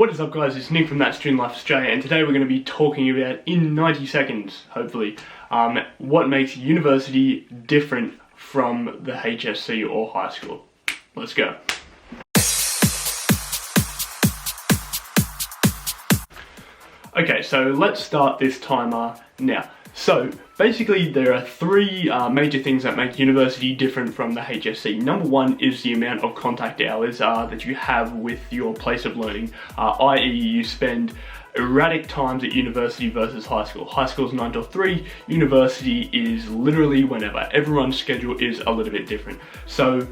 What is up guys, it's Nick from That Student Life Australia, and today we're going to be talking about, in 90 seconds hopefully, what makes university different from the HSC or high school. Let's go. Okay, so let's start this timer now. So basically there are three major things that make university different from the HSC. Number one is the amount of contact hours that you have with your place of learning, i.e. you spend erratic times at university versus high school. High school is 9 till 3, university is literally whenever. Everyone's schedule is a little bit different. So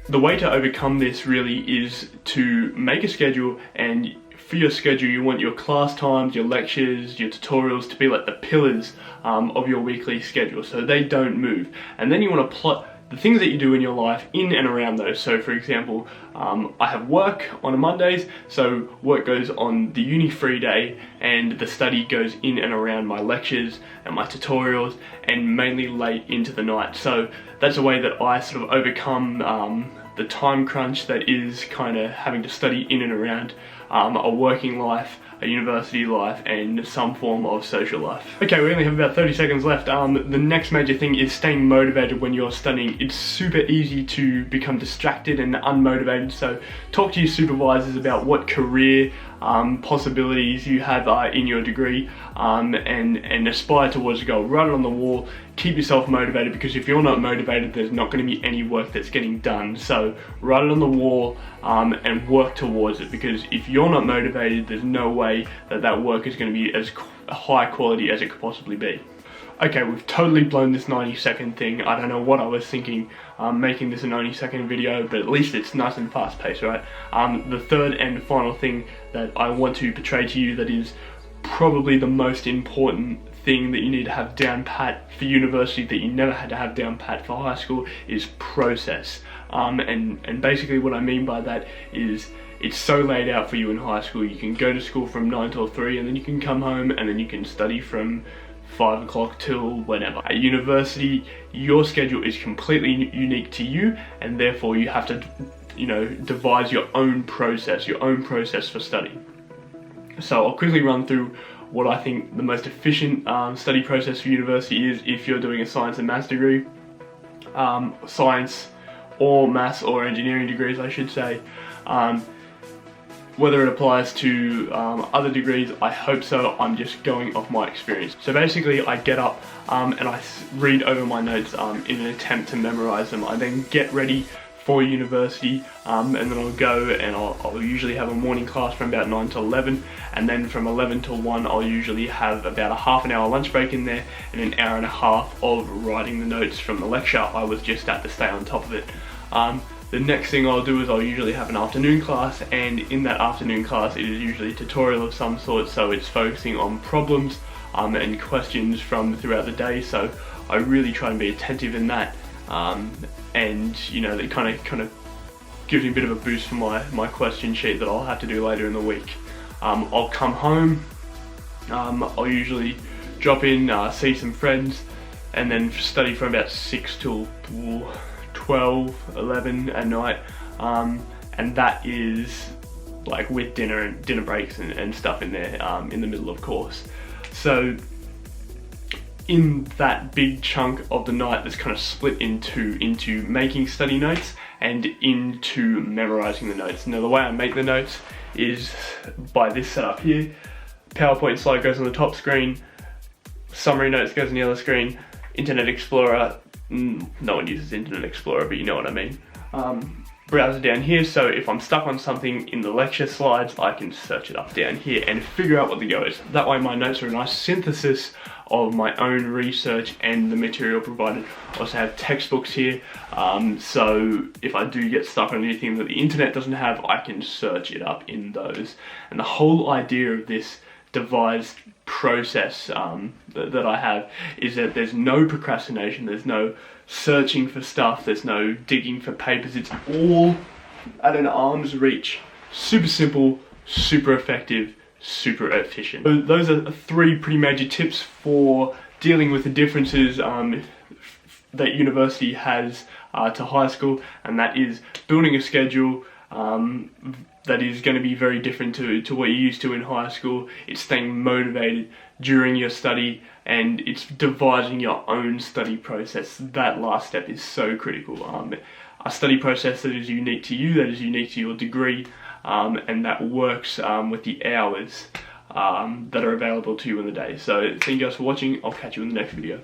the way to overcome this really is to make a schedule, and for your schedule you want your class times, your lectures, your tutorials to be like the pillars of your weekly schedule, so they don't move. And then you want to plot the things that you do in your life in and around those. So for example, I have work on Mondays, so work goes on the uni free day and the study goes in and around my lectures and my tutorials, and mainly late into the night. So that's a way that I sort of overcome the time crunch that is kind of having to study in and around a working life, a university life, and some form of social life. Okay, we only have about 30 seconds left. The next major thing is staying motivated when you're studying. It's super easy to become distracted and unmotivated, so talk to your supervisors about what career possibilities you have in your degree, and aspire towards a goal. Write it on the wall, keep yourself motivated, because if you're not motivated there's not going to be any work that's getting done. So write it on the wall and work towards it, because if you're not motivated there's no way that that work is going to be as high quality as it could possibly be. Okay, we've totally blown this 90-second thing. I don't know what I was thinking making this a 90-second video, but at least it's nice and fast-paced, right? The third and final thing that I want to portray to you, that is probably the most important thing that you need to have down pat for university that you never had to have down pat for high school, is process. And basically what I mean by that is it's so laid out for you in high school. You can go to school from 9 till 3, and then you can come home and then you can study from 5 o'clock till whenever. At university, your schedule is completely unique to you, and therefore you have to, devise your own process for study. So I'll quickly run through what I think the most efficient study process for university is if you're doing a science and maths degree. Science or maths or engineering degrees, I should say. Whether it applies to other degrees, I hope so. I'm just going off my experience. So basically I get up and I read over my notes in an attempt to memorize them. I then get ready for university, and then I'll go and I'll usually have a morning class from about 9 to 11, and then from 11 to 1 I'll usually have about a half an hour lunch break in there, and an hour and a half of writing the notes from the lecture I was just at to stay on top of it. The next thing I'll do is I'll usually have an afternoon class, and in that afternoon class it is usually a tutorial of some sort, so it's focusing on problems and questions from throughout the day. So I really try and be attentive in that, and that kind of gives me a bit of a boost for my question sheet that I'll have to do later in the week. I'll come home, I'll usually drop in, see some friends, and then study from about 6 till 12, 11 at night, and that is like with dinner and dinner breaks and stuff in there in the middle, of course. So in that big chunk of the night that's kind of split into making study notes and into memorizing the notes. Now the way I make the notes is by this setup here. PowerPoint slide goes on the top screen, summary notes goes on the other screen, Internet Explorer, no one uses Internet Explorer, but you know what I mean. Browser down here, so if I'm stuck on something in the lecture slides, I can search it up down here and figure out what the go is. That way my notes are a nice synthesis of my own research and the material provided. I also have textbooks here, so if I do get stuck on anything that the internet doesn't have, I can search it up in those. And the whole idea of this devised process that I have is that there's no procrastination, there's no searching for stuff, there's no digging for papers, it's all at an arm's reach. Super simple, super effective, super efficient. So those are three pretty major tips for dealing with the differences that university has to high school, and that is building a schedule, that is going to be very different to what you're used to in high school. It's staying motivated during your study, and it's devising your own study process. That last step is so critical. A study process that is unique to you, that is unique to your degree, and that works with the hours that are available to you in the day. So thank you guys for watching. I'll catch you in the next video.